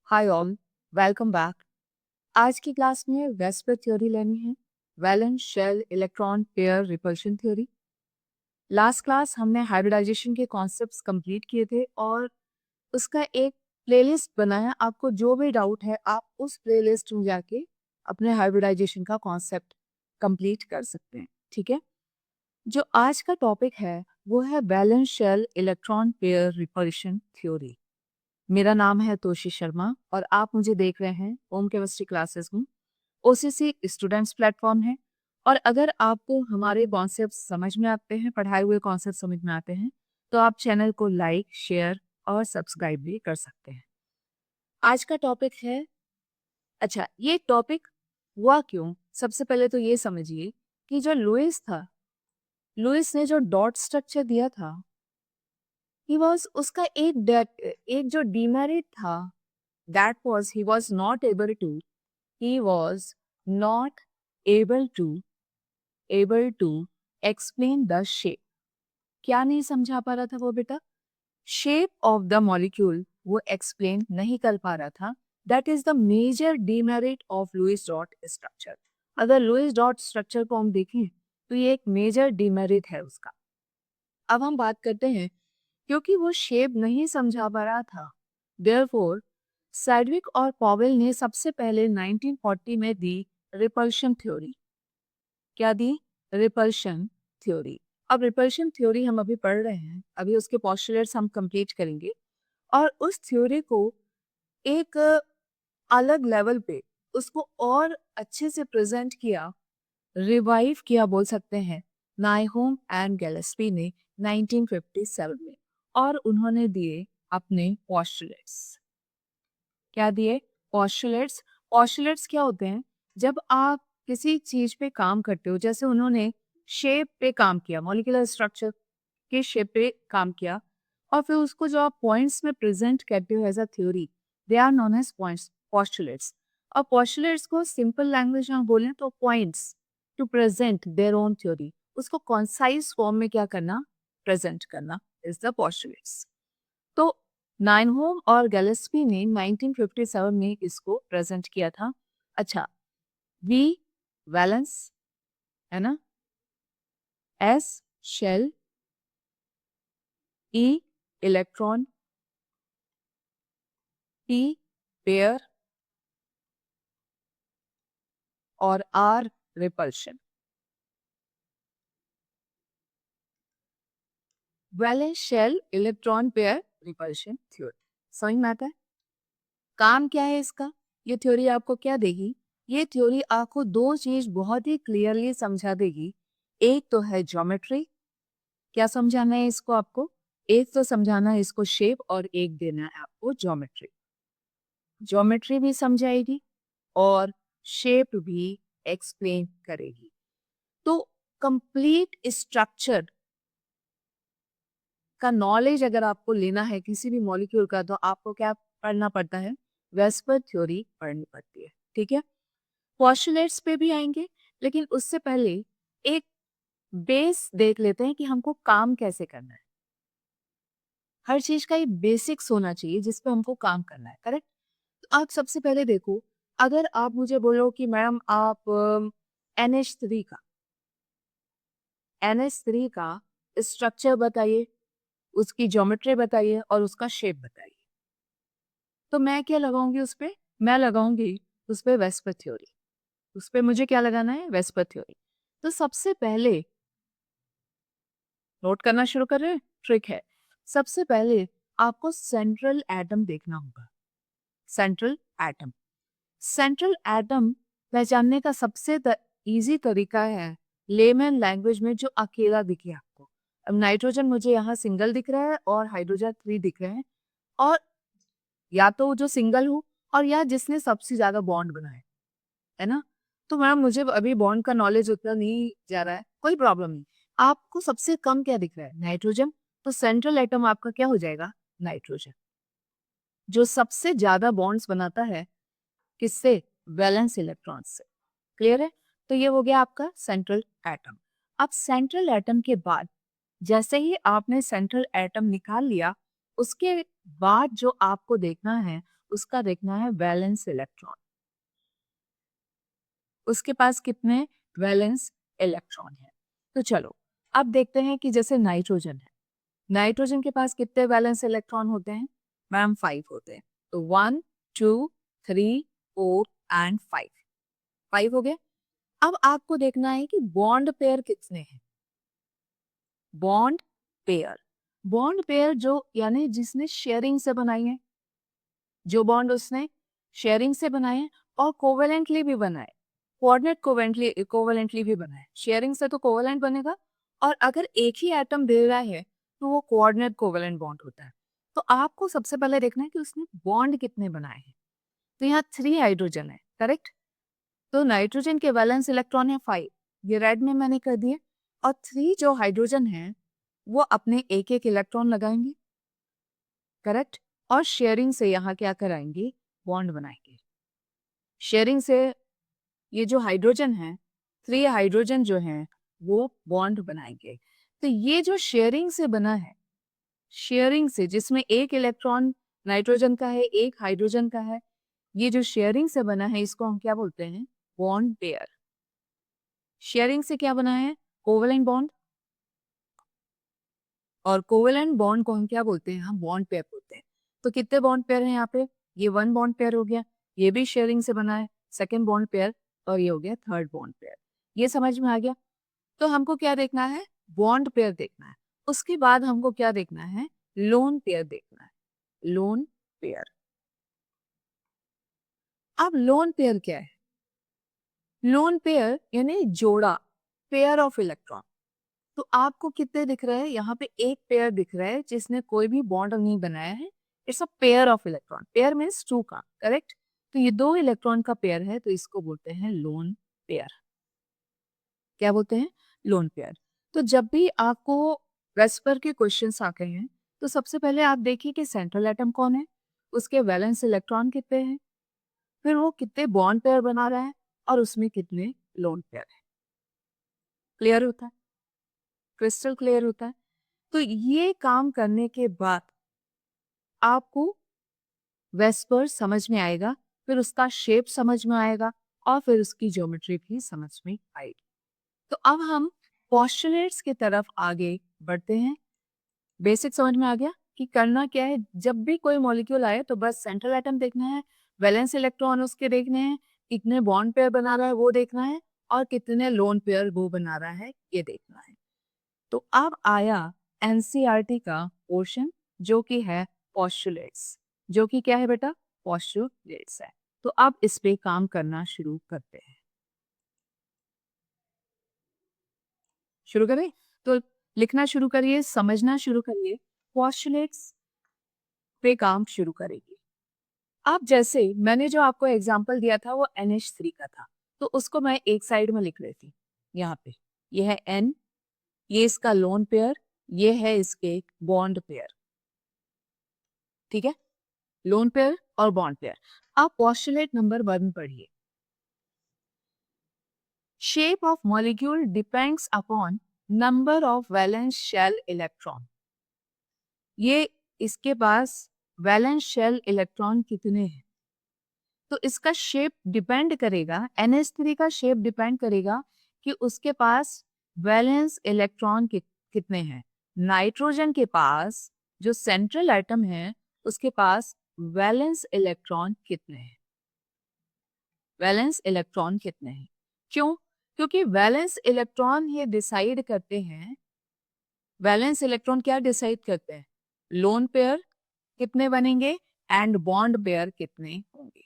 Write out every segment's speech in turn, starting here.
Hi all, welcome back. आज की class में वेस्पर थ्योरी लेनी है, valence shell electron pair repulsion theory. Last class हमने हाइब्रिडाइजेशन के कॉन्सेप्ट्स कंप्लीट किए थे और उसका एक प्लेलिस्ट बनाया। आपको जो भी डाउट है आप उस प्लेलिस्ट में जाके अपने हाइब्रिडाइजेशन का कॉन्सेप्ट कंप्लीट कर सकते हैं। ठीक है, जो आज का टॉपिक है वो है valence shell electron pair repulsion theory. मेरा नाम है तोशी शर्मा और आप मुझे देख रहे हैं होम केमिस्ट्री क्लासेस में। ओसीसी स्टूडेंट्स प्लेटफॉर्म है और अगर आपको हमारे कॉन्सेप्ट समझ में आते हैं, पढ़ाए हुए कॉन्सेप्ट समझ में आते हैं, तो आप चैनल को लाइक, शेयर और सब्सक्राइब भी कर सकते हैं। आज का टॉपिक है, अच्छा ये टॉपिक हुआ क्यों, सबसे पहले तो ये समझिए कि जो लुईस था, लुईस ने जो डॉट स्ट्रक्चर दिया था, ही वॉज उसका एक जो डीमेरिट था, that was he was not able to he was not able to able to explain the shape। क्या नहीं समझा पा रहा था वो बेटा? शेप ऑफ द मॉलिक्यूल वो एक्सप्लेन नहीं कर पा रहा था। That is the major demerit of Lewis dot structure. अगर लुईस डॉट स्ट्रक्चर को हम देखें तो ये एक मेजर डीमेरिट है उसका। अब हम बात करते हैं, क्योंकि वो शेप नहीं समझा पा रहा था, देयरफॉर सैडविक और पॉवेल ने सबसे पहले 1940 में दी रिपल्शन थ्योरी। क्या दी? Repulsion theory. अब रिपल्शन थ्योरी हम अभी पढ़ रहे हैं, अभी उसके पोस्टुलेट्स हम कंप्लीट करेंगे और उस थ्योरी को एक अलग लेवल पे उसको और अच्छे से प्रेजेंट किया, रिवाइव किया बोल सकते हैं, नाइहोम एंड गैलेस्पी ने 1957 में। और उन्होंने दिए अपने पोस्टुलेट्स। क्या दिए? पोस्टुलेट्स। पोस्टुलेट्स क्या होते हैं? जब आप किसी चीज पे काम करते हो, जैसे उन्होंने शेप पे काम किया, मॉलिक्यूलर स्ट्रक्चर के शेप पे काम किया और फिर उसको जो आप पॉइंट्स में प्रेजेंट करते हो as a theory, they are known as points, postulates. और पोस्टुलेट्स को सिंपल लैंग्वेज में बोलें तो points to present their own theory, उसको कॉन्साइज फॉर्म में क्या करना? प्रेजेंट करना इज द पोस्टुलेट्स। तो नाइनहोम और गैलेस्पी ने 1957 में इसको प्रेजेंट किया था। अच्छा, वी वैलेंस है ना, S shell, E electron, P pair और R repulsion. Valence shell electron pair repulsion theory समझ में आता है? काम क्या है इसका? ये थ्योरी आपको क्या देगी? ये थ्योरी आपको दो चीज बहुत ही क्लियरली समझा देगी। एक तो है ज्योमेट्री, क्या समझाना है इसको आपको? एक तो समझाना है इसको शेप और एक देना है आपको ज्योमेट्री। ज्योमेट्री भी समझाएगी और शेप भी एक्सप्लेन करेगी। तो कंप्लीट स्ट्रक्चर का नॉलेज अगर आपको लेना है किसी भी मॉलिक्यूल का, तो आपको क्या पढ़ना पड़ता है? वेस्पर थ्योरी पढ़नी पड़ती है। ठीक है, पोस्टुलेट्स पे भी आएंगे, लेकिन उससे पहले एक बेस देख लेते हैं कि हमको काम कैसे करना है। हर चीज का एक बेसिक्स होना चाहिए जिस पे हमको काम करना है, करेक्ट? तो आप सबसे पहले देखो, अगर आप मुझे बोलो कि मैम आप NH3 का NH3 का स्ट्रक्चर बताइए, उसकी ज्योमेट्री बताइए और उसका शेप बताइए, तो मैं क्या लगाऊंगी उस पे? मैं लगाऊंगी उस पे वेस्पर थ्योरी। उस पे मुझे क्या लगाना है? VSEPR theory. तो सबसे पहले नोट करना शुरू कर रहे हैं, ट्रिक है। सबसे पहले आपको सेंट्रल एटम देखना होगा। सेंट्रल एटम, सेंट्रल एटम पहचानने का सबसे इजी तरीका है लेमन लैंग्वेज में जो अकेला दिखे आपको। अब नाइट्रोजन मुझे यहाँ सिंगल दिख रहा है और हाइड्रोजन 3 दिख रहे हैं, और या तो जो सिंगल हो और या जिसने सबसे ज्यादा बॉन्ड बनाए, है ना? तो मैम मुझे अभी बॉन्ड का नॉलेज उतना नहीं जा रहा है, कोई प्रॉब्लम नहीं। आपको सबसे कम क्या दिख रहा है? नाइट्रोजन। तो सेंट्रल एटम आपका क्या हो जाएगा? नाइट्रोजन। जो सबसे ज्यादा बॉन्ड्स बनाता है किससे? वैलेंस इलेक्ट्रॉन से। क्लियर है? तो ये हो गया आपका सेंट्रल एटम। अब सेंट्रल एटम के बाद, जैसे ही आपने सेंट्रल एटम निकाल लिया, उसके बाद जो आपको देखना है उसका देखना है वैलेंस इलेक्ट्रॉन। उसके पास कितने वैलेंस इलेक्ट्रॉन है। तो चलो अब देखते हैं कि जैसे नाइट्रोजन है, नाइट्रोजन के पास कितने वैलेंस इलेक्ट्रॉन होते हैं? मैम 5 होते हैं। तो 1 2 3 4 एंड 5, 5 हो गए। अब आपको देखना है कि बॉन्ड पेयर कितने हैं। बॉन्ड पेयर, बॉन्ड पेयर जो यानी जिसने शेयरिंग से बनाई है, जो बॉन्ड उसने शेयरिंग से बनाए हैं और कोवेलेंटली भी बनाए, कोऑर्डिनेट कोवेलेंटली भी बनाए। शेयरिंग से तो कोवेलेंट बनेगा, और अगर एक ही एटम दे रहा है तो वो कोऑर्डिनेट कोवेलेंट बॉन्ड होता है। तो आपको सबसे पहले देखना है कि उसने बॉन्ड कितने बनाए हैं। तो यहाँ 3 हाइड्रोजन है, करेक्ट। तो नाइट्रोजन के वैलेंस इलेक्ट्रॉन है 5, ये रेड में मैंने कर दिए। और 3 जो हाइड्रोजन है वो अपने एक एक इलेक्ट्रॉन लगाएंगे, करेक्ट। और शेयरिंग से यहाँ क्या कराएंगे, बॉन्ड बनाएंगे। शेयरिंग से ये जो हाइड्रोजन है, 3 हाइड्रोजन जो हैं वो बॉन्ड बनाएंगे। तो ये जो शेयरिंग से बना है, शेयरिंग से जिसमें एक इलेक्ट्रॉन नाइट्रोजन का है, एक हाइड्रोजन का है, ये जो शेयरिंग से बना है इसको हम क्या बोलते हैं, बॉन्ड पेयर। शेयरिंग से क्या बना है, कोवेलेंट बॉन्ड। और कोवेलेंट बॉन्ड को हम क्या बोलते हैं, हम बॉन्ड पेयर बोलते हैं। तो कितने बॉन्ड पेयर हैं यहाँ पे, ये 1 बॉन्ड पेयर हो गया, ये भी शेयरिंग से बना है, सेकेंड बॉन्ड पेयर, और ये हो गया थर्ड बॉन्ड पेयर। ये समझ में आ गया। तो हमको क्या देखना है, बॉन्ड पेयर देखना है। उसके बाद हमको क्या देखना है, लोन पेयर देखना है, लोन पेयर। अब लोन पेयर क्या है, लोन पेयर यानी जोड़ा, पेयर ऑफ इलेक्ट्रॉन। तो आपको कितने दिख रहे हैं, यहाँ पे एक पेयर दिख रहा है जिसने कोई भी बॉन्ड नहीं बनाया है। It's a pair of electron, pair means 2 का, करेक्ट। तो ये 2 इलेक्ट्रॉन का पेयर है, तो इसको बोलते हैं लोन पेयर। क्या बोलते हैं, लोन पेयर। तो जब भी आपको वेस्पर के क्वेश्चंस आते हैं तो सबसे पहले आप देखिए कि सेंट्रल एटम कौन है, उसके वैलेंस इलेक्ट्रॉन कितने हैं, फिर वो कितने बॉन्ड पेयर बना रहा है, और उसमें कितने लोन पेयर है। क्लियर होता है, क्रिस्टल क्लियर होता है। तो ये काम करने के बाद आपको वेस्पर समझ में आएगा, फिर उसका शेप समझ में आएगा, और फिर उसकी ज्योमेट्री भी समझ में आएगी। तो अब हम पोस्टुलेट्स की तरफ आगे बढ़ते हैं। बेसिक समझ में आ गया कि करना क्या है, जब भी कोई मॉलिक्यूल आए तो बस सेंट्रल एटम देखना है, वैलेंस इलेक्ट्रॉन उसके देखने हैं, कितने बॉन्ड पेयर बना रहा है वो देखना है, और कितने लोन पेयर वो बना रहा है ये देखना है। तो अब आया एनसीईआरटी का पोर्शन जो कि है पोस्टुलेट्स, जो कि क्या है बेटा, पोस्टुलेट्स है। तो अब इस पे काम करना शुरू करते हैं। शुरू करें, तो लिखना शुरू करिए, समझना शुरू करिए, पोस्टुलेट्स पे काम शुरू करेंगे। अब जैसे मैंने जो आपको एग्जांपल दिया था वो NH3 का था, तो उसको मैं एक साइड में लिख लेती, यहाँ पे ये है N, ये इसका लोन पेयर, ये है इसके बॉन्ड पेयर, ठीक है, लोन पेयर और बॉन्ड पेयर। अब पोस्टुलेट नंबर 1 पढ़िए। Shape of molecule depends upon number of valence shell electron. ये इसके पास वैलेंस शेल इलेक्ट्रॉन कितने हैं, तो इसका शेप डिपेंड करेगा, NH3 का शेप डिपेंड करेगा कि उसके पास वैलेंस इलेक्ट्रॉन कितने हैं। नाइट्रोजन के पास जो सेंट्रल एटम है उसके पास वैलेंस इलेक्ट्रॉन कितने हैं, वैलेंस इलेक्ट्रॉन कितने हैं। क्यों, क्योंकि वैलेंस इलेक्ट्रॉन ये डिसाइड करते हैं, वैलेंस इलेक्ट्रॉन क्या डिसाइड करते हैं, लोन पेयर कितने बनेंगे एंड बॉन्ड पेयर कितने होंगे,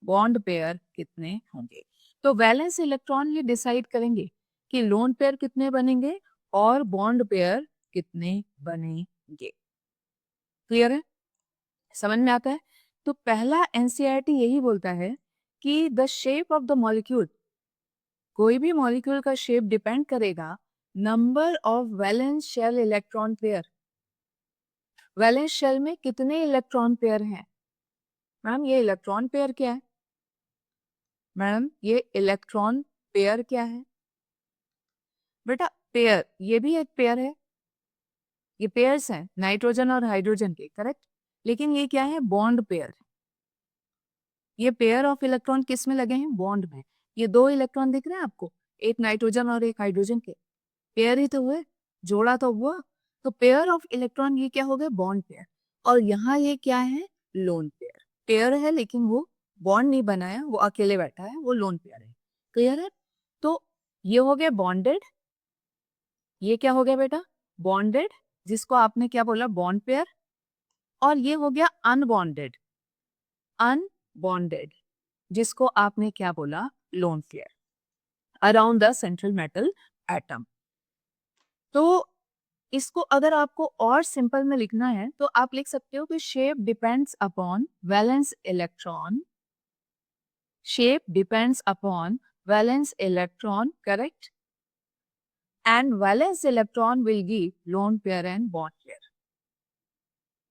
बॉन्ड पेयर कितने होंगे। तो वैलेंस इलेक्ट्रॉन ये डिसाइड करेंगे कि लोन पेयर कितने बनेंगे और बॉन्ड पेयर कितने बनेंगे। क्लियर है, समझ में आता है। तो पहला एनसीईआरटी यही बोलता है कि the shape of the molecule, कोई भी मॉलिक्यूल का शेप डिपेंड करेगा number of valence shell electron pair, valence shell में कितने इलेक्ट्रॉन पेयर हैं। मैम ये इलेक्ट्रॉन पेयर क्या है, मैडम ये इलेक्ट्रॉन पेयर क्या है, बेटा पेयर ये भी एक पेयर है, ये पेयर्स हैं नाइट्रोजन और हाइड्रोजन के, करेक्ट। लेकिन ये क्या है, बॉन्ड पेयर। ये पेयर ऑफ इलेक्ट्रॉन किस में लगे हैं? बॉन्ड में। ये 2 इलेक्ट्रॉन दिख रहे हैं आपको, एक नाइट्रोजन और एक हाइड्रोजन के, पेयर ही तो हुए, जोड़ा तो हुआ। तो पेयर ऑफ इलेक्ट्रॉन ये क्या हो गए? Bond pair. और यहाँ ये क्या है? Lone pair. पेयर है लेकिन वो बॉन्ड नहीं बनाया, वो अकेले बैठा है, वो लोन पेयर है। क्लियर है? तो ये हो गया बॉन्डेड, ये क्या हो गया बेटा? बॉन्डेड, जिसको आपने क्या बोला? Bond pair. और ये हो गया अनबॉन्डेड, अनबॉन्डेड, जिसको आपने क्या बोला? Lone pair around the central metal atom. तो इसको अगर आपको और सिंपल में लिखना है तो आप लिख सकते हो कि shape depends upon valence electron, shape depends upon valence electron, correct, and valence electron will give lone pair and bond pair.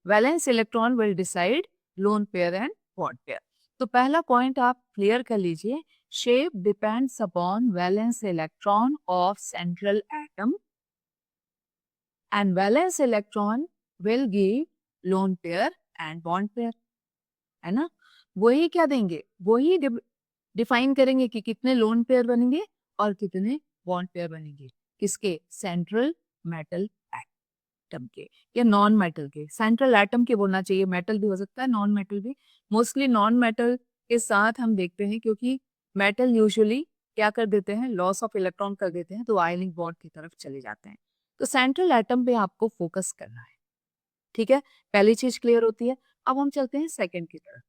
Valence electron will decide lone pair and bond pair. तो पहला पॉइंट आप clear कर लीजिए, shape depends upon valence electron of central atom and valence electron will give lone pair and bond pair, है ना? वही क्या देंगे? वही डिफाइन करेंगे कि कितने लोन पेयर बनेंगे और कितने बॉन्ड पेयर बनेंगे। किसके? सेंट्रल मेटल एटम के या नॉन मेटल के। सेंट्रल एटम के बोलना चाहिए, मेटल भी हो सकता है, नॉन मेटल भी। मोस्टली नॉन मेटल के साथ हम देखते हैं क्योंकि मेटल यूजुअली क्या कर देते हैं? लॉस ऑफ इलेक्ट्रॉन कर देते हैं, तो आयनिक बॉन्ड की तरफ चले जाते हैं। तो सेंट्रल एटम पे आपको फोकस करना है, ठीक है? पहली चीज क्लियर होती है। अब हम चलते हैं सेकंड की तरफ।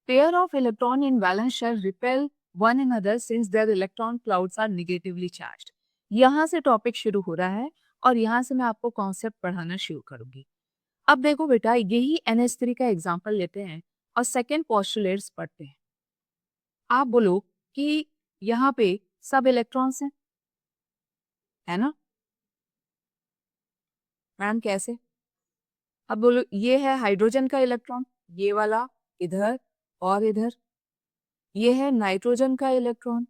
Pair of electron in valence shell repel one another since their electron clouds are negatively charged. यहां से टॉपिक शुरू हो रहा है और यहां से मैं आपको कॉन्सेप्ट पढ़ाना शुरू करूंगी। अब देखो बेटा, यही NH3 का एग्जांपल लेते हैं और सेकंड पोस्टुलेट्स पढ़ते हैं। आप बोलो कि यहाँ पे सब इलेक्ट्रॉन्स हैं, है ना? मैम कैसे? अब बोलो, ये है हाइड्रोजन का इलेक्ट्रॉन, ये वाला इधर और इधर, ये है नाइट्रोजन का इलेक्ट्रॉन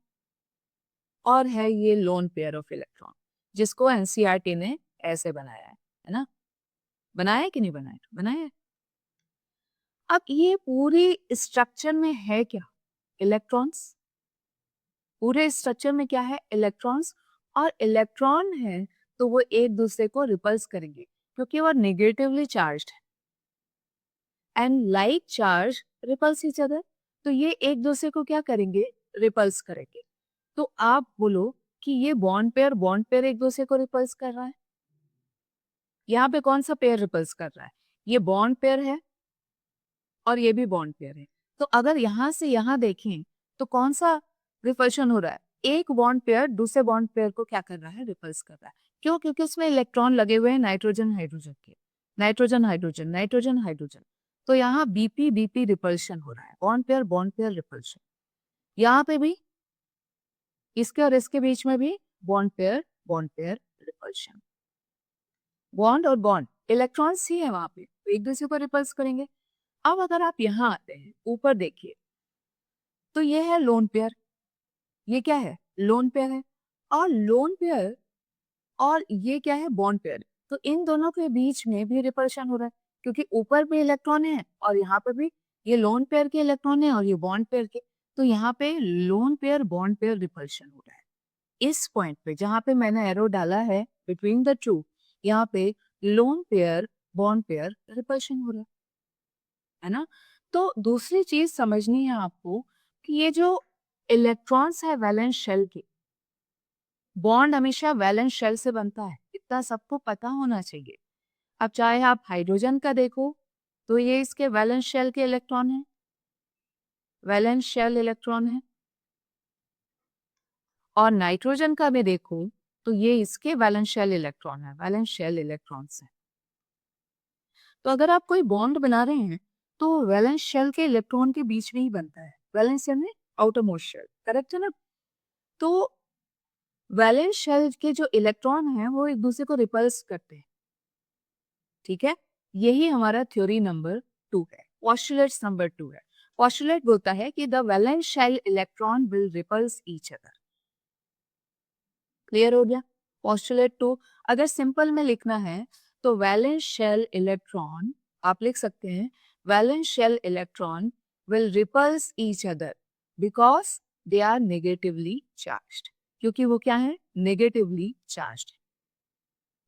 और है ये लोन पेयर ऑफ इलेक्ट्रॉन, जिसको NCERT ने ऐसे बनाया है ना? बनाया है कि नहीं बनाया? बनाया है। अब ये पूरी स्ट्रक्चर में है क्या? इलेक्ट्रॉन्स। पूरे स्ट्रक्चर में क्या है? इलेक्ट्रॉन्स। और इलेक्ट्रॉन है तो वो एक दूसरे को रिपल्स करेंगे क्योंकि वो नेगेटिवली चार्ज्ड है and like charge repulse each other. तो ये एक दूसरे को क्या करेंगे? रिपल्स करेंगे। तो आप बोलो कि ये बॉन्ड पेयर एक दूसरे को रिपल्स कर रहा है। यहाँ पे कौन सा पेयर रिपल्स कर रहा है? ये बॉन्ड पेयर है और ये भी बॉन्ड पेयर है। तो अगर यहाँ से यहाँ देखें तो कौन सा रिपल्शन हो रहा है? एक बॉन्ड पेयर दूसरे बॉन्ड पेयर को क्या कर रहा है? रिपल्स कर रहा है। क्यों? क्योंकि उसमें इलेक्ट्रॉन लगे हुए हैं नाइट्रोजन हाइड्रोजन के, नाइट्रोजन हाइड्रोजन, नाइट्रोजन हाइड्रोजन। तो यहाँ बीपी बीपी रिपल्शन हो रहा है, बॉन्ड पेयर रिपल्शन। यहाँ पे भी इसके और इसके बीच में भी बॉन्ड पेयर रिपल्शन। बॉन्ड और बॉन्ड इलेक्ट्रॉन्स ही है वहां पे, तो एक दूसरे को रिपल्स करेंगे। अब अगर आप यहाँ आते हैं, ऊपर देखिए, तो ये है लोन पेयर, ये क्या है? लोन पेयर है। और लोन पेयर और ये क्या है? Bond pair. तो इन दोनों के बीच में भी रिपल्शन हो रहा है क्योंकि ऊपर भी इलेक्ट्रॉन है और यहाँ पे भी ये लोन पेयर के इलेक्ट्रॉन है और ये बॉन्ड पेयर के। तो यहाँ पे loan pair bond pair repulsion हो रहा है। इस पॉइंट पे जहां पे मैंने एरो डाला है बिटवीन द टू, यहाँ पे loan pair bond pair repulsion हो रहा है ना? तो दूसरी चीज समझनी है आपको कि ये जो इलेक्ट्रॉन्स है वैलेंस शेल के, बॉन्ड हमेशा वैलेंस शेल से बनता है, इतना सबको पता होना चाहिए। अब चाहे आप हाइड्रोजन का देखो तो ये इसके वैलेंस शेल के इलेक्ट्रॉन है, वैलेंस शेल इलेक्ट्रॉन है। और नाइट्रोजन का भी देखो तो ये इसके वैलेंस शेल इलेक्ट्रॉन है, वैलेंस शेल इलेक्ट्रॉन्स है। तो अगर आप कोई बॉन्ड बना रहे हैं तो वैलेंस शेल के इलेक्ट्रॉन के बीच में ही बनता है। वैलेंस शेल में आउटर मोस्ट शेल, करेक्ट है ना? तो वैलेंस शेल के जो इलेक्ट्रॉन हैं वो एक दूसरे को रिपल्स करते हैं, ठीक है? यही हमारा थ्योरी नंबर 2 है, पोस्टुलेट नंबर 2 है। पोस्टुलेट बोलता है कि the valence shell electron will repulse each other. Clear हो गया? पोस्टुलेट 2 अगर सिंपल में लिखना है तो वैलेंस शेल इलेक्ट्रॉन आप लिख सकते हैं, valence shell electron will repulse each other because they are negatively charged. क्योंकि वो क्या है? Negatively charged.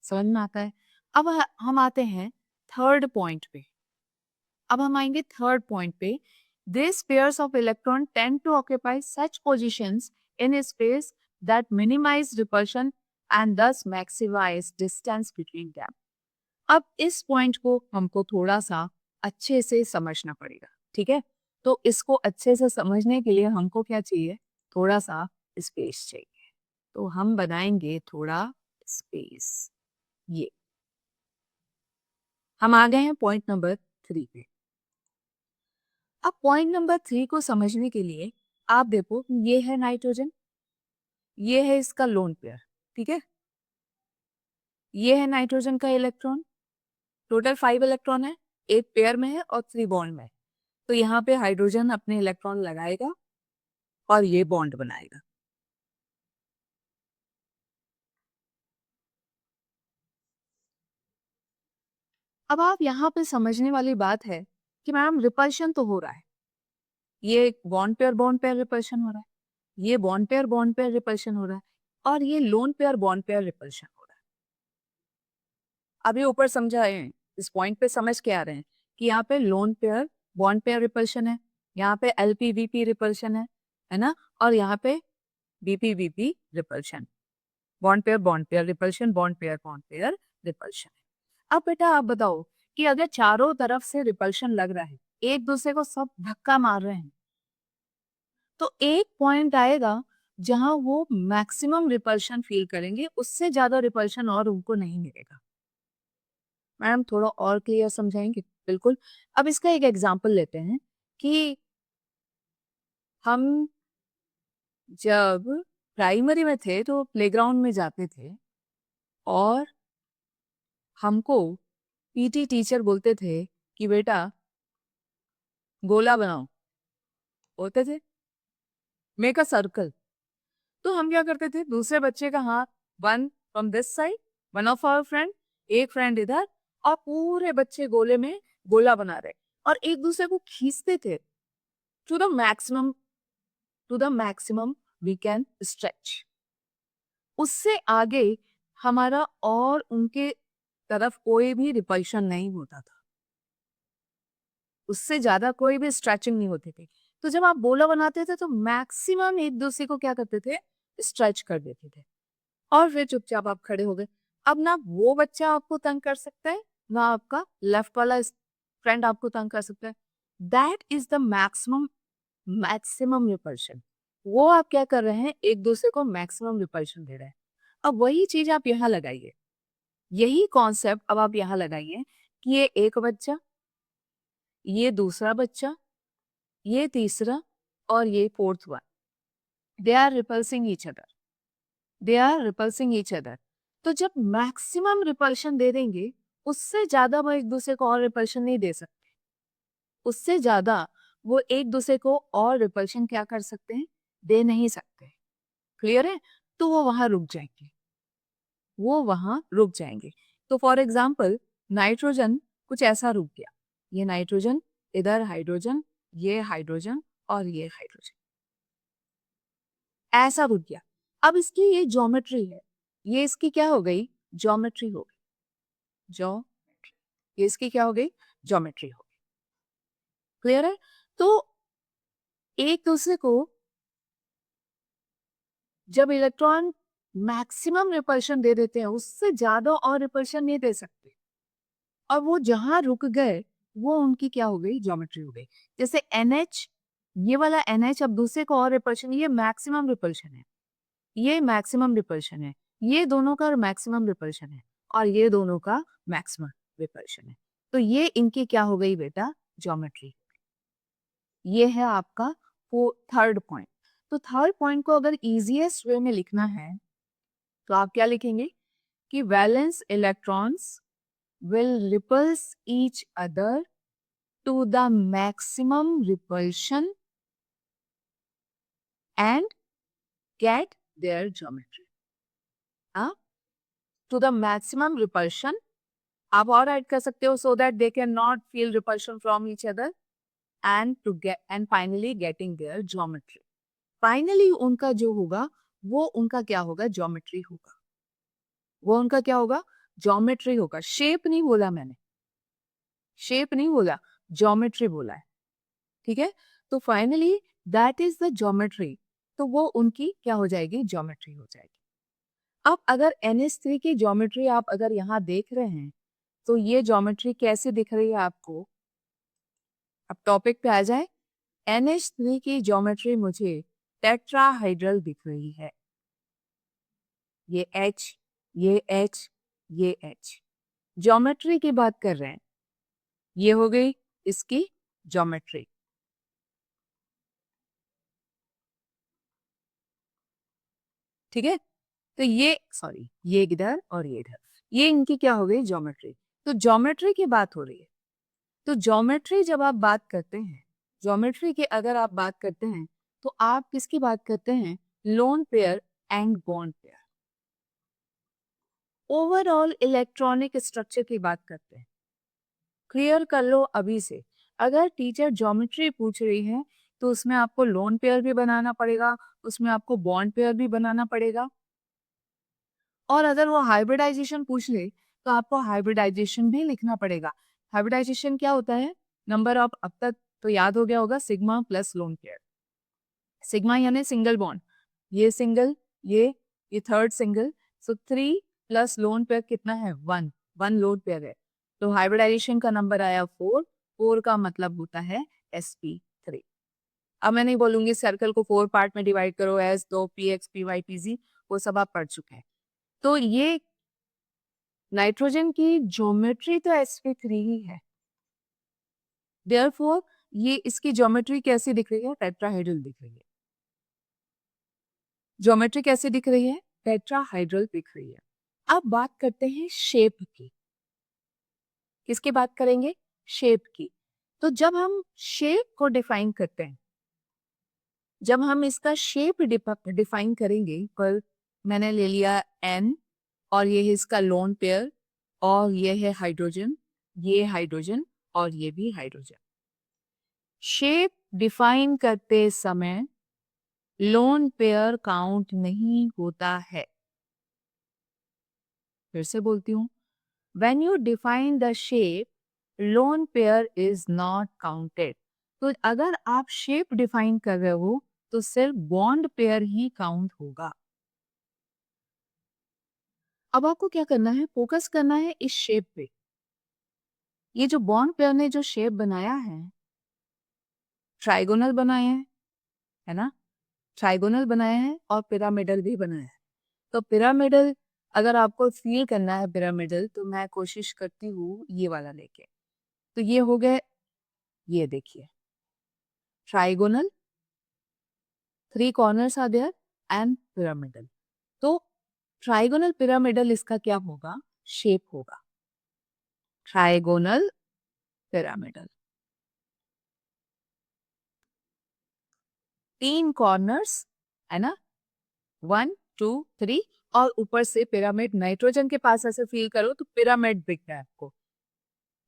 समझ में आता है? अब हम आते हैं थर्ड पॉइंट पे. अब हम आएंगे थर्ड पॉइंट पे. These pairs of electrons tend to occupy such positions in space that minimize repulsion and thus maximize distance between them. अब इस पॉइंट को हमको थोड़ा सा अच्छे से समझना पड़ेगा. ठीक है, तो इसको अच्छे से समझने के लिए हमको क्या चाहिए? थोड़ा सा स्पेस चाहिए. तो हम बनाएंगे थोड़ा स्पेस. ये हम आ गए हैं पॉइंट नंबर 3 पे. अब पॉइंट नंबर 3 को समझने के लिए आप देखो, ये है नाइट्रोजन, ये है इसका लोन पेयर. ठीक है, ये है नाइट्रोजन का इलेक्ट्रॉन. टोटल 5 इलेक्ट्रॉन है, 8 पेयर में है और 3 बॉन्ड में है. तो यहाँ पे हाइड्रोजन अपने इलेक्ट्रॉन लगाएगा और ये बॉन्ड बनाएगा. अब आप यहाँ पे समझने वाली बात है कि मैम रिपल्शन तो हो रहा है. ये बॉन्ड पेयर रिपल्शन हो रहा है, ये बॉन्ड पेयर रिपल्शन हो रहा है, और ये लोन पेयर रिपल्शन हो रहा है. अभी ऊपर समझाए हैं, इस पॉइंट पे समझ के आ रहे हैं कि यहाँ पे loan pair bond pair repulsion है, यहाँ पे LP-VP रिपल्शन है ना, और यहाँ पे BP-VP repulsion. Bond pair repulsion, bond pair repulsion. अब बेटा आप बताओ कि अगर चारों तरफ से रिपल्शन लग रहा है, एक दूसरे को सब धक्का मार रहे हैं, तो एक पॉइंट आएगा जहां वो मैक्सिमम रिपल्शन फील करेंगे, उससे ज्यादा रिपल्शन और उनको नहीं मिलेगा. मैडम थोड़ा और क्लियर समझाएंगे? बिल्कुल. अब इसका एक एग्जांपल लेते हैं कि हम जब प्राइमरी में थे तो प्लेग्राउंड में जाते थे और हमको पीटी टीचर बोलते थे कि बेटा गोला बनाओ. बोलते थे मेक अ सर्कल. तो हम क्या करते थे, दूसरे बच्चे का हाथ, one from this side, one of our friend, एक फ्रेंड इधर, और पूरे बच्चे गोले में गोला बना रहे और एक दूसरे को खींचते थे to the maximum we can stretch. उससे आगे हमारा और उनके तरफ कोई भी रिपल्शन नहीं होता था, उससे ज्यादा कोई भी स्ट्रेचिंग नहीं होती थी. तो जब आप गोला बनाते थे तो मैक्सिमम एक दूसरे को क्या करते थे? स्ट्रेच कर देते थे और फिर चुपचाप आप खड़े हो गए. अब ना वो बच्चा आपको तंग कर सकता है, ना आपका लेफ्ट वाला फ्रेंड आपको तंग कर सकता है. That is the maximum repulsion. वो आप क्या कर रहे हैं? एक दूसरे को मैक्सिमम रिपल्शन दे रहे हैं. अब वही चीज आप यहाँ लगाइए, यही कॉन्सेप्ट अब आप यहाँ लगाइए कि ये एक बच्चा, ये दूसरा बच्चा, ये तीसरा और ये fourth one, they are repelling each other. तो जब मैक्सिमम रिपल्शन दे देंगे, उससे ज्यादा वो एक दूसरे को और रिपल्शन नहीं दे सकते. उससे ज्यादा वो एक दूसरे को और रिपल्शन क्या कर सकते हैं? दे नहीं सकते. क्लियर है? तो वो वहां रुक जाएंगे. तो फॉर एग्जाम्पल नाइट्रोजन कुछ ऐसा रुक गया. ये नाइट्रोजन, इधर हाइड्रोजन, ये हाइड्रोजन और ये हाइड्रोजन, ऐसा रुक गया. अब इसकी ये ज्योमेट्री है, ये इसकी क्या हो गई? ज्योमेट्री हो गई. ये इसकी क्या हो गई? ज्योमेट्री हो गई. क्लियर है? तो एक दूसरे को जब इलेक्ट्रॉन मैक्सिमम रिपल्शन दे देते हैं, उससे ज्यादा और रिपल्शन नहीं दे सकते, और वो जहां रुक गए वो उनकी क्या हो गई? ज्योमेट्री हो गई. जैसे NH, ये वाला NH अब दूसरे को और रिपल्शन, ये मैक्सिमम रिपल्शन है, ये मैक्सिमम रिपल्शन है, ये दोनों का मैक्सिमम रिपल्शन है, और ये दोनों का मैक्सिमम रिपल्शन है. तो ये इनकी क्या हो गई बेटा? ज्योमेट्री. ये है आपका थर्ड पॉइंट. तो थर्ड पॉइंट को अगर इजीएस्ट वे में लिखना है तो आप क्या लिखेंगे कि valence electrons will repulse each other to the maximum repulsion and get their geometry. To the maximum repulsion, आप और ऐड कर सकते हो so that they cannot feel repulsion from each other, and finally getting their geometry. Finally उनका जो होगा वो उनका क्या होगा, ज्योमेट्री होगा। वो उनका क्या होगा, ज्योमेट्री होगा। शेप नहीं बोला मैंने, शेप नहीं बोला, ज्योमेट्री बोला है। ठीक है, तो finally that is the geometry, तो वो उनकी क्या हो जाएगी, ज्योमेट्री हो जाएगी। अब अगर NH3 की ज्योमेट्री आप अगर यहाँ देख रहे हैं तो ये ज्योमेट्री कैसे दिख रही है आपको। अब टॉपिक पे आ जाए। NH3 की ज्योमेट्री मुझे टेट्राहाइड्रल दिख रही है। ये H, ये H, ये H, ज्योमेट्री की बात कर रहे हैं। ये हो गई इसकी ज्योमेट्री। ठीक है, तो ये सॉरी ये इधर और ये इधर, ये इनकी क्या हो गई, ज्योमेट्री। तो ज्योमेट्री की बात हो रही है। तो ज्योमेट्री जब आप बात करते हैं, ज्योमेट्री की अगर आप बात करते हैं तो आप किसकी बात करते हैं, lone pair and bond pair. Overall electronic structure की बात करते हैं। क्लियर कर लो अभी से। अगर टीचर ज्योमेट्री पूछ रही है तो उसमें आपको लोन पेयर भी बनाना पड़ेगा, उसमें आपको बॉन्ड पेयर भी बनाना पड़ेगा। और अगर वो हाइब्रिडाइजेशन पूछ ले तो आपको हाइब्रिडाइजेशन भी लिखना पड़ेगा। हाइब्रिडाइजेशन क्या होता है, नंबर ऑफ, अब तक तो याद हो गया होगा, sigma plus lone pair. Sigma यानी सिंगल बॉन्ड, ये सिंगल, ये थर्ड सिंगल, सो 3 प्लस लोन पेयर कितना है, 1, 1 लोन पेयर है। तो हाइब्रिडाइजेशन का नंबर आया 4, 4 का मतलब होता है sp3। अब मैं नहीं बोलूंगी सर्कल को 4 पार्ट में डिवाइड करो, s 2 px py pz, वो सब आप पढ़ चुके हैं। तो ये नाइट्रोजन की ज्योमेट्री तो sp3 ही है। देयरफॉर ये इसकी ज्योमेट्री कैसी दिख रही है, टेट्राहेड्रल दिख रही है। ज्योमेट्री कैसे दिख रही है, टेट्राहाइड्रल दिख रही है। अब बात करते हैं शेप की। किसकी बात करेंगे, शेप की। तो जब हम शेप को डिफाइन करते हैं, जब हम इसका शेप डिफाइन करेंगे, पर मैंने ले लिया N और ये है इसका लोन पेयर और ये है हाइड्रोजन, ये हाइड्रोजन और ये भी हाइड्रोजन। शेप डिफाइन करते समय लोन पेयर काउंट नहीं होता है। फिर से बोलती हूँ, when you define the shape lone pair is not counted. तो अगर आप शेप डिफाइन कर रहे हो तो सिर्फ बॉन्ड पेयर ही काउंट होगा। अब आपको क्या करना है, फोकस करना है इस शेप पे। ये जो बॉन्ड पेयर ने जो शेप बनाया है, ट्राइगोनल बनाए हैं, है ना, ट्राइगोनल बनाया है और पिरामिडल भी बनाया है। तो पिरामिडल अगर आपको फील करना है पिरामिडल, तो मैं कोशिश करती हूँ ये वाला लेके। तो ये हो गए, ये देखिए trigonal, 3 corners are there and pyramidal. तो ट्राइगोनल पिरामिडल इसका क्या होगा, शेप होगा, ट्राइगोनल पिरामिडल। 3 कॉर्नर्स है ना, 1 2 3, और ऊपर से पिरामिड। नाइट्रोजन के पास ऐसे फील करो तो पिरामिड दिख रहा है आपको।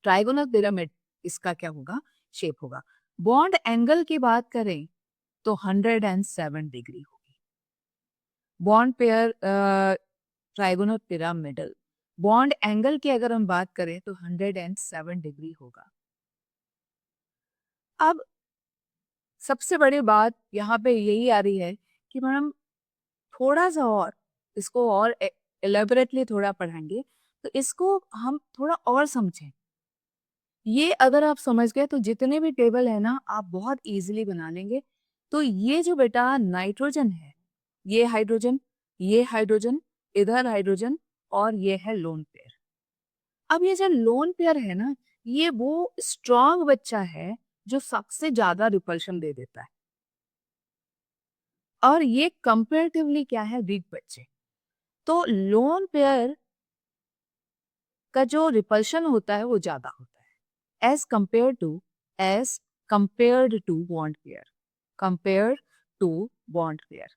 ट्राइगोनल पिरामिड इसका क्या होगा, शेप होगा। बॉन्ड एंगल की बात करें तो 107 डिग्री होगी। Bond pair trigonal pyramidal, bond angle की अगर हम बात करें तो 107 डिग्री होगा। अब सबसे बड़ी बात यहाँ पे यही आ रही है कि मैडम थोड़ा सा और इसको और एलेबोरेटली थोड़ा पढ़ाएंगे तो इसको हम थोड़ा और समझें। ये अगर आप समझ गए तो जितने भी टेबल है ना आप बहुत इजीली बना लेंगे। तो ये जो बेटा नाइट्रोजन है, ये हाइड्रोजन, ये हाइड्रोजन, इधर हाइड्रोजन और ये है लोन पेयर। अब ये जो लोन पेयर है ना, ये वो स्ट्रॉन्ग बच्चा है जो सबसे ज्यादा रिपल्शन दे देता है, और ये कंपेरेटिवली क्या है, वीक बच्चे। तो लोन पेयर का जो रिपल्शन होता है वो ज्यादा होता है as compared to bond pair, compared to bond pair.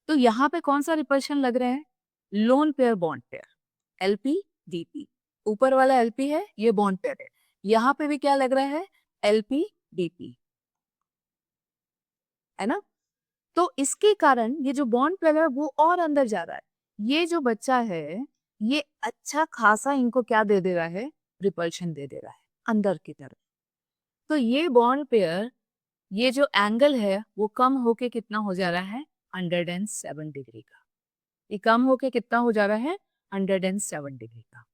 तो यहाँ पे कौन सा रिपल्शन लग रहा है, lone pair bond pair, LP BP. ऊपर वाला एलपी है, ये बॉन्ड पेयर है। यहाँ पे भी क्या लग रहा है, LPDP, है ना? तो इसके कारण ये जो बॉन्ड पेयर है वो और अंदर जा रहा है। ये जो बच्चा है, ये अच्छा खासा इनको क्या दे दे रहा है? रिपल्शन दे दे रहा है अंदर की तरफ। तो ये बॉन्ड पेयर, ये जो एंगल है वो कम होके कितना हो जा रहा है? 107 डिग्री का। ये कम होके कितना हो जा रहा है? 107 डिग्री का।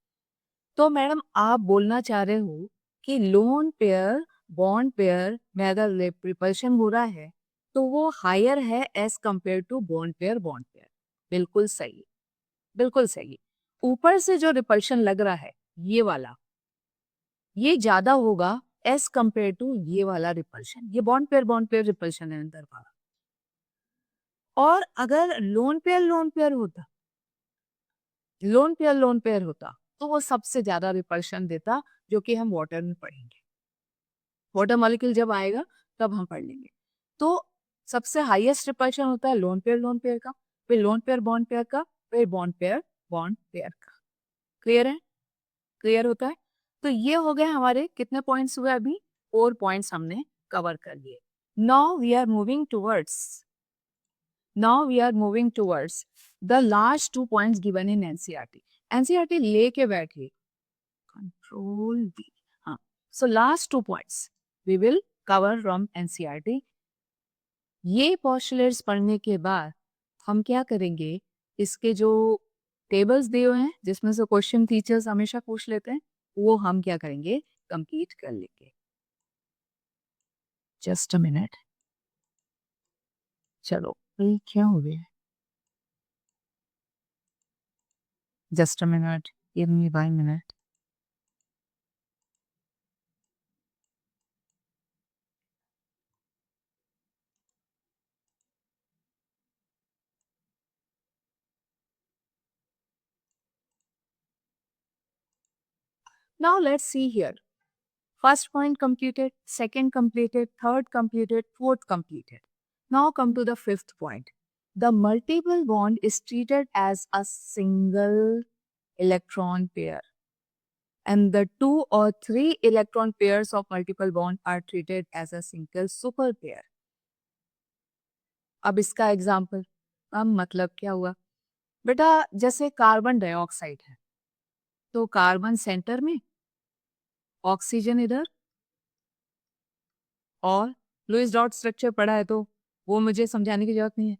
तो मैडम आप बोलना चाह रहे हो कि लोन पेयर बॉन्ड पेयर में अगर रिपल्शन हो रहा है तो वो हायर है as compare to bond pair. बिल्कुल सही, बिल्कुल सही। ऊपर से जो रिपल्शन लग रहा है ये वाला, ये ज्यादा होगा एज कंपेयर टू ये वाला रिपल्शन। ये बॉन्ड पेयर रिपल्शन है अंदर का। और अगर लोन पेयर होता तो वो सबसे ज्यादा रिपल्शन देता, जो कि हम वाटर में पढ़ेंगे। वाटर मॉलिक्यूल जब आएगा तब हम पढ़ लेंगे। तो सबसे हाईएस्ट रिपल्शन होता है लोन पेयर का, फिर लोन पेयर बॉन्ड पेयर का, फिर बॉन्ड पेयर का। क्लियर है? क्लियर होता है? तो ये हो गए हमारे कितने पॉइंट्स हुए अभी? 4 पॉइंट्स हमने कवर कर लिए। Now we are moving towards the last 2 points given in NCERT. NCERT लेके बैठिए, कंट्रोल बी। हाँ, so last 2 points we will cover from NCERT. ये पोस्टुलेट्स पढ़ने के बाद हम क्या करेंगे? इसके जो टेबल्स दिए हुए हैं जिसमें से क्वेश्चन टीचर्स हमेशा पूछ लेते हैं, वो हम क्या करेंगे? कंप्लीट कर लेंगे। जस्ट अ मिनट, चलो ये क्या हो गया? Just a minute, give me 1 minute. Now let's see here. First point completed, second completed, third completed, fourth completed. Now come to the fifth point. The multiple bond is treated as a single electron pair, and the 2 or 3 electron pairs of multiple bond are treated as a single super pair. अब इसका example, अब मतलब क्या हुआ? बेटा जैसे carbon dioxide है, तो कार्बन सेंटर में, ऑक्सीजन इधर, और लुईस डॉट स्ट्रक्चर पढ़ा है तो वो मुझे समझाने की जरूरत नहीं है।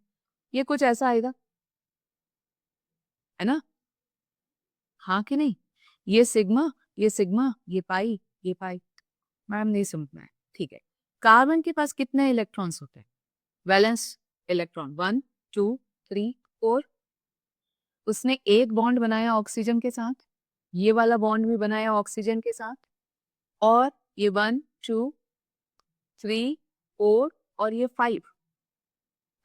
ये कुछ ऐसा आएगा, है ना? हाँ कि नहीं? ये सिग्मा, ये सिग्मा, ये पाई, ये पाई। मैम नहीं समझना है, ठीक है। कार्बन के पास कितने इलेक्ट्रॉन्स होते हैं? Valence electron 1 2 3 4। उसने एक बॉन्ड बनाया ऑक्सीजन के साथ, ये वाला बॉन्ड भी बनाया ऑक्सीजन के साथ, और ये 1 2 3 4 और ये 5।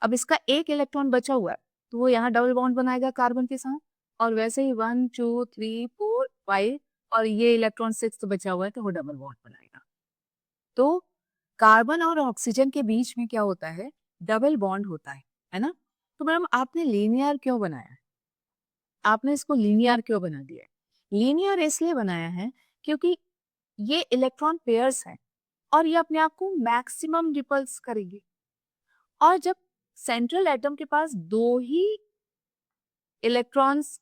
अब इसका एक इलेक्ट्रॉन बचा हुआ है तो वो यहाँ डबल बॉन्ड बनाएगा कार्बन के साथ, और वैसे ही 1 2 3 4 5, और ये इलेक्ट्रॉन 6 बचा हुआ है तो वो डबल बॉन्ड बनाएगा। तो कार्बन और ऑक्सीजन के बीच में क्या होता है? डबल बॉन्ड होता है ना? तो मैडम आपने लीनियर क्यों बनाया? आपने इसको लीनियर क्यों बना दिया? लीनियर इसलिए बनाया है क्योंकि ये इलेक्ट्रॉन पेयर्स हैं और ये अपने आप को मैक्सिमम रिपल्स करेंगे। और जब सेंट्रल एटम के पास 2 ही इलेक्ट्रॉन्स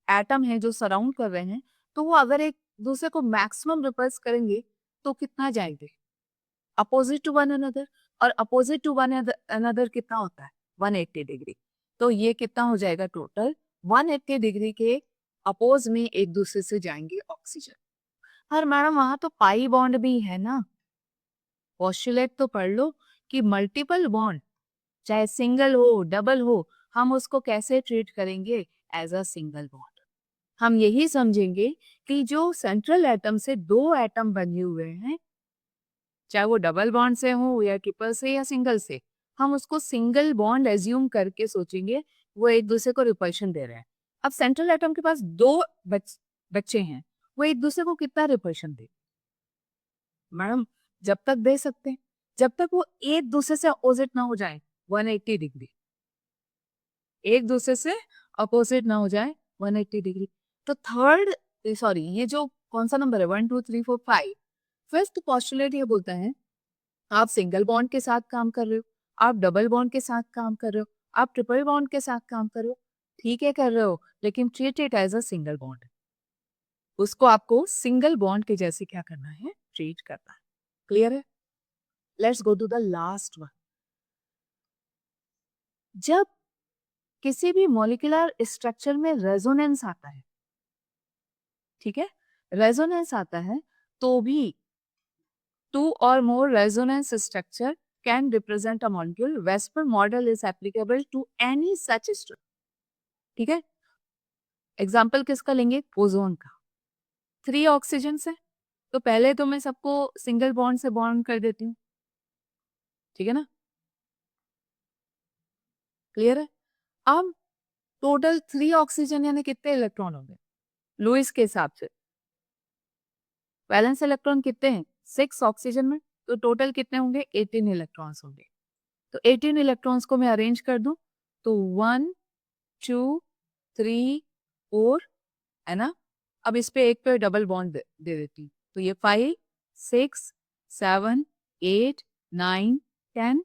एटम है जो सराउंड कर रहे हैं, तो वो अगर एक दूसरे को मैक्सिमम रिपल्स करेंगे तो कितना जाएंगे? Opposite to one another. और अपोजिट टू वन अनदर कितना होता है? 180 डिग्री। तो ये कितना हो जाएगा? टोटल 180 डिग्री के अपोज में एक दूसरे से जाएंगे ऑक्सीजन। और मैडम वहां तो पाई बॉन्ड भी है ना। पोस्टुलेट तो पढ़ लो कि मल्टीपल बॉन्ड, चाहे सिंगल हो डबल हो, हम उसको कैसे ट्रीट करेंगे? As a single bond. हम यही समझेंगे कि जो सेंट्रल एटम से 2 एटम बने हुए हैं, चाहे वो डबल बॉन्ड से हो या ट्रिपल से या सिंगल से, हम उसको सिंगल बॉन्ड एज्यूम करके सोचेंगे वो एक दूसरे को रिपल्शन दे रहे हैं। अब सेंट्रल एटम के पास 2 बच्चे हैं, वो एक दूसरे को कितना रिपल्शन दे? मैडम जब तक दे सकते हैं जब तक वो एक दूसरे से अपोजिट ना हो जाए 180 डिग्री, एक दूसरे से अपोजिट ना हो जाए 180 डिग्री। तो थर्ड, सॉरी, ये जो कौन सा नंबर है 1 2 3 4 5, फिफ्थ पोस्टुलेट ये बोलता है आप सिंगल बॉन्ड के साथ काम कर रहे हो, आप डबल बॉन्ड के साथ काम कर रहे हो, आप ट्रिपल बॉन्ड के साथ काम कर रहे हो, ठीक है कर रहे हो, लेकिन treat it as a single bond. उसको आपको सिंगल बॉन्ड के जैसे क्या करना है, ट्रीट करना है। क्लियर है? Let's go to the last one. जब किसी भी मॉलिक्यूलर स्ट्रक्चर में रेजोनेंस आता है, ठीक है, रेजोनेंस आता है, तो भी two or more resonance structure can represent a molecule. Vesper model is applicable to any such structure. ठीक है, एग्जाम्पल किसका लेंगे? ओजोन का। 3 ऑक्सीजन है, तो पहले तो मैं सबको सिंगल बॉन्ड से बॉन्ड कर देती हूँ, ठीक है ना? क्लियर है? अब टोटल 3 ऑक्सीजन यानी कितने इलेक्ट्रॉन होंगे लुईस के हिसाब से? वैलेंस इलेक्ट्रॉन कितने हैं? 6 ऑक्सीजन में, तो टोटल कितने होंगे? 18 इलेक्ट्रॉन्स होंगे। तो 18 इलेक्ट्रॉन्स को मैं अरेंज कर दूं तो 1 2 3 4 है ना? अब इस पे एक पे डबल बॉन्ड दे देती हूँ, तो ये 5 6 7 8 9 10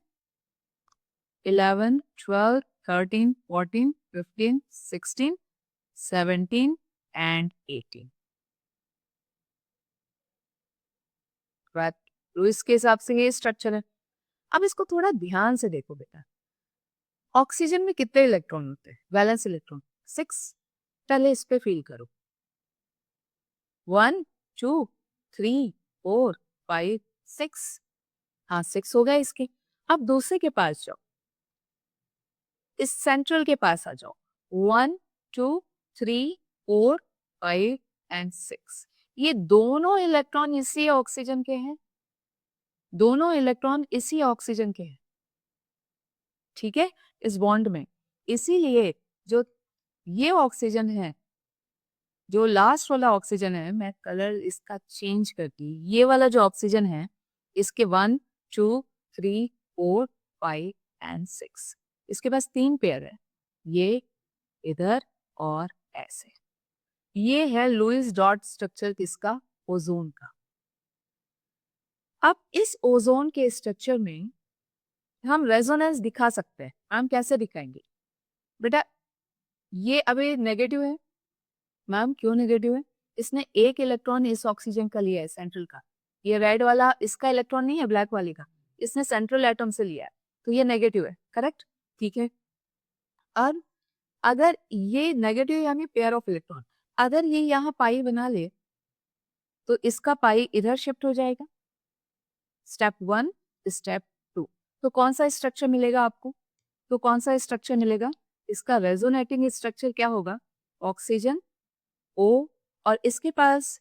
11 12 13 14 15 16 17 एंड 18। राइट, तो इसके हिसाब से ये स्ट्रक्चर है। अब इसको थोड़ा ध्यान से देखो बेटा, ऑक्सीजन में कितने इलेक्ट्रॉन होते हैं? Valence electron 6। पहले इस पे फील करो, 1 2 3 4 5 6। हाँ 6 हो गया इसके। अब दूसरे के पास जाओ, इस सेंट्रल के पास आ जाओ, 1 2 3 4 5 एंड 6। ये दोनों इलेक्ट्रॉन इसी ऑक्सीजन के हैं, दोनों इलेक्ट्रॉन इसी ऑक्सीजन के हैं, ठीक है, इस बॉन्ड में। इसीलिए जो ये ऑक्सीजन है, जो लास्ट वाला ऑक्सीजन है, मैं कलर इसका चेंज करती, ये वाला जो ऑक्सीजन है, इसके 1 2 3 4 5 एंड 6, इसके पास 3 पेयर है, ये इधर और ऐसे। ये है लुईस डॉट स्ट्रक्चर किसका? ओजोन का। अब इस ओजोन के स्ट्रक्चर में हम रेजोनेंस दिखा सकते हैं। हम कैसे दिखाएंगे बेटा? ये अभी नेगेटिव है मैम, क्यों नेगेटिव है? इसने एक इलेक्ट्रॉन इस ऑक्सीजन का लिया है, सेंट्रल का। ये रेड वाला इसका इलेक्ट्रॉन नहीं है, ब्लैक वाली का, इसने सेंट्रल एटम से लिया है, तो ये नेगेटिव है, करेक्ट? ठीक है। अब अगर ये नेगेटिव यानी पेयर ऑफ इलेक्ट्रॉन, अगर ये यहाँ पाई बना ले तो इसका पाई इधर शिफ्ट हो जाएगा, स्टेप 1 स्टेप 2। तो कौन सा स्ट्रक्चर मिलेगा आपको? तो कौन सा स्ट्रक्चर मिलेगा? इसका रेजोनेटिंग स्ट्रक्चर क्या होगा? ऑक्सीजन ओ, और इसके पास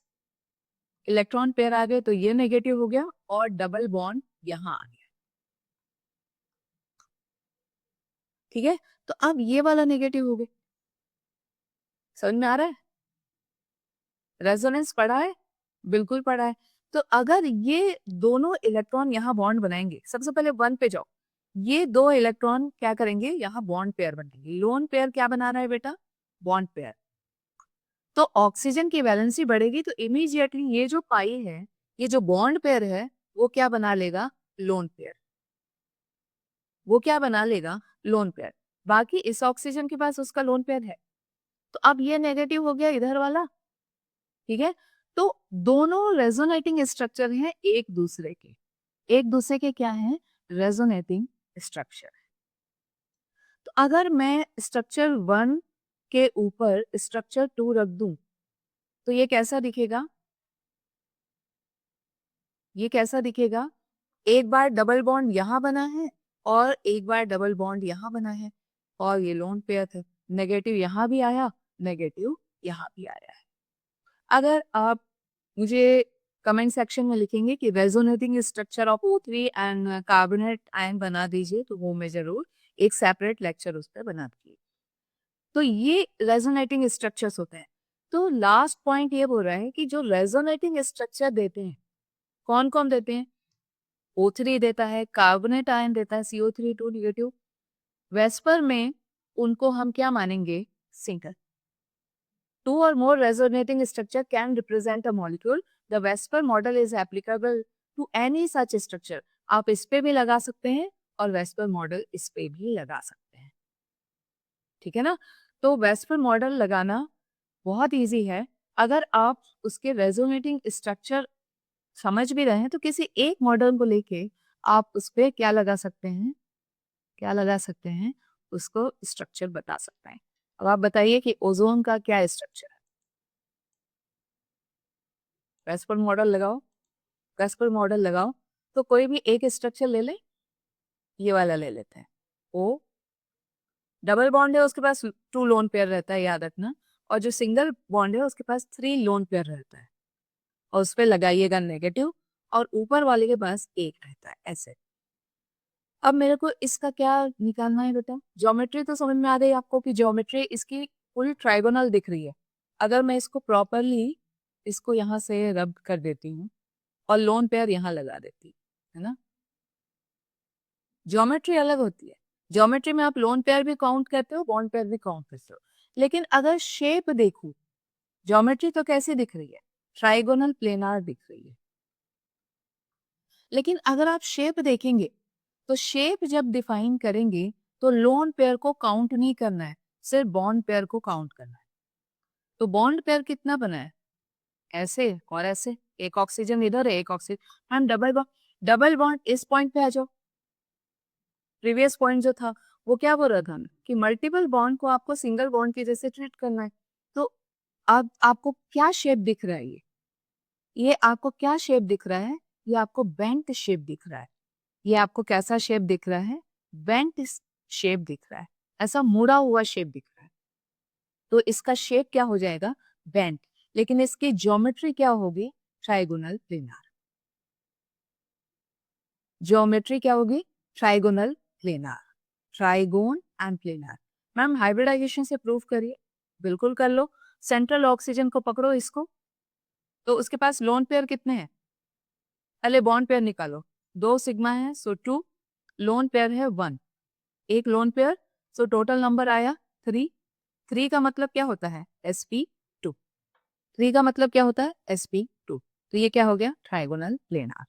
इलेक्ट्रॉन पेयर आ गए, तो ये नेगेटिव हो गया और डबल बॉन्ड यहां आ गया, ठीक है। तो अब ये वाला नेगेटिव हो गया, समझ में आ रहा है? रेजोनेंस पड़ा है, बिल्कुल पड़ा है। तो अगर ये दोनों इलेक्ट्रॉन यहाँ बॉन्ड बनाएंगे, सबसे पहले 1 पे जाओ, ये 2 इलेक्ट्रॉन क्या करेंगे? यहाँ बॉन्ड पेयर बनेंगे। लोन पेयर क्या बना रहा है बेटा? Bond pair. तो ऑक्सीजन की वैलेंसी बढ़ेगी, तो इमीडिएटली ये जो पाई है, ये जो बॉन्ड पेयर है, वो क्या बना लेगा? Lone pair. वो क्या बना लेगा? Lone pair. बाकी इस ऑक्सीजन के पास उसका लोन पेयर है, तो अब ये नेगेटिव हो गया इधर वाला, ठीक है। तो दोनों रेजोनेटिंग स्ट्रक्चर हैं एक दूसरे के, एक दूसरे के क्या है? Resonating structure. तो अगर मैं स्ट्रक्चर 1 के ऊपर स्ट्रक्चर 2 रख दूं, तो ये कैसा दिखेगा? ये कैसा दिखेगा? एक बार डबल बॉन्ड यहां बना है और एक बार डबल बॉन्ड यहां बना है, और ये लोन पेयर है। नेगेटिव यहां भी आया, नेगेटिव यहां भी आया है। अगर आप मुझे कमेंट सेक्शन में लिखेंगे कि resonating structure of O3 and carbonate ion बना दीजिए, तो वो मैं जरूर एक सेपरेट लेक्चर उस पर बना दूंगी। तो ये रेजोनेटिंग स्ट्रक्चर्स होते हैं। तो लास्ट पॉइंट ये बोल रहा है कि जो रेजोनेटिंग स्ट्रक्चर देते हैं, कौन कौन देते हैं? O3 देता है, कार्बोनेट आयन देता है CO3 2 नेगेटिव। वेस्पर में उनको हम क्या मानेंगे? Single. Two or more resonating structure can represent a molecule. The VSEPR model is applicable to any such structure. आप इस पे भी लगा सकते हैं और वेस्पर मॉडल इस पे भी लगा सकते हैं, ठीक है ना। तो वेस्पर मॉडल लगाना बहुत इजी है। अगर आप उसके रेजोनेटिंग स्ट्रक्चर समझ भी रहे हैं तो किसी एक मॉडल को लेके आप उस पे क्या लगा सकते हैं, क्या लगा सकते हैं, उसको स्ट्रक्चर बता सकते हैं। अब आप बताइए कि ओजोन का क्या स्ट्रक्चर है। वेस्पर मॉडल लगाओ, वेस्पर मॉडल लगाओ, तो कोई भी एक स्ट्रक्चर ले ले। ये वाला ले लेते हैं। ओ डबल बॉन्ड है, उसके पास 2 लोन पेयर रहता है, याद रखना। और जो सिंगल बॉन्ड है उसके पास 3 लोन पेयर रहता है। और उस पे लगाइएगा नेगेटिव, और ऊपर वाले के पास 1 रहता है, ऐसे। अब मेरे को इसका क्या निकालना है बेटा? ज्योमेट्री तो समझ में आ गई आपको कि ज्योमेट्री इसकी पूरी ट्राइगोनल दिख रही है। अगर मैं इसको प्रॉपरली इसको यहाँ से रब कर देती हूँ और लोन पेयर यहाँ लगा देती हूँ, है ना। ज्योमेट्री अलग होती है। ज्योमेट्री में आप लोन पेयर भी काउंट करते हो, बॉन्ड पेयर भी काउंट करते हो। लेकिन अगर शेप देखूं, ज्योमेट्री तो कैसी दिख रही है? ट्राइगोनल प्लेनार दिख रही है। लेकिन अगर आप शेप देखेंगे तो शेप जब डिफाइन करेंगे तो लोन पेयर को काउंट नहीं करना है, सिर्फ बॉन्ड पेयर को काउंट करना है। तो बॉन्ड पेयर कितना बना है? ऐसे और ऐसे, एक ऑक्सीजन इधर है, एक ऑक्सीजन। हम डबल बॉन्ड इस पॉइंट पे आ जाओ। प्रीवियस पॉइंट जो था वो क्या बोल रहा था कि मल्टीपल बॉन्ड को आपको सिंगल बॉन्ड के जैसे ट्रीट करना है। तो अब आपको क्या शेप दिख रहा है? ये आपको क्या शेप दिख रहा है? ये आपको बेंट शेप दिख रहा है। ये आपको कैसा शेप दिख रहा है? बेंट शेप दिख रहा है, ऐसा मुड़ा हुआ शेप दिख रहा है। तो इसका शेप क्या हो जाएगा? बेंट। लेकिन इसकी ज्योमेट्री क्या होगी? Trigonal planar. ज्योमेट्री क्या होगी? Trigonal planar. Trigon and planar. Ma'am hybridisation से प्रूव करिए। बिल्कुल कर लो। सेंट्रल ऑक्सीजन को पकड़ो इसको, तो उसके पास लोन पेयर कितने हैं? पहले बॉन्ड पेयर निकालो। 2 सिग्मा है, सो 2। लोन पेयर है 1, एक lone pair, so total number आया 3। 3 का मतलब क्या होता है? sp2। 3 का मतलब क्या होता है? sp2। तो ये क्या हो गया? Trigonal planar.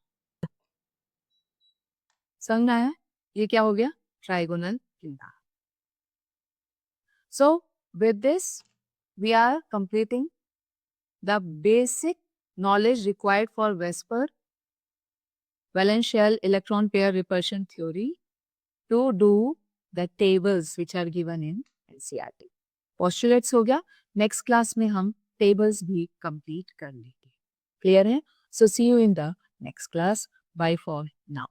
समझ में आया? ये क्या हो गया? Trigonal planar. So with this, we are completing the basic knowledge required for VSEPR, valence shell electron pair repulsion theory, to do the tables which are given in NCERT. Postulates हो गया। Next class में हम tables भी complete कर लेंगे। Clear है? So see you in the next class. Bye for now.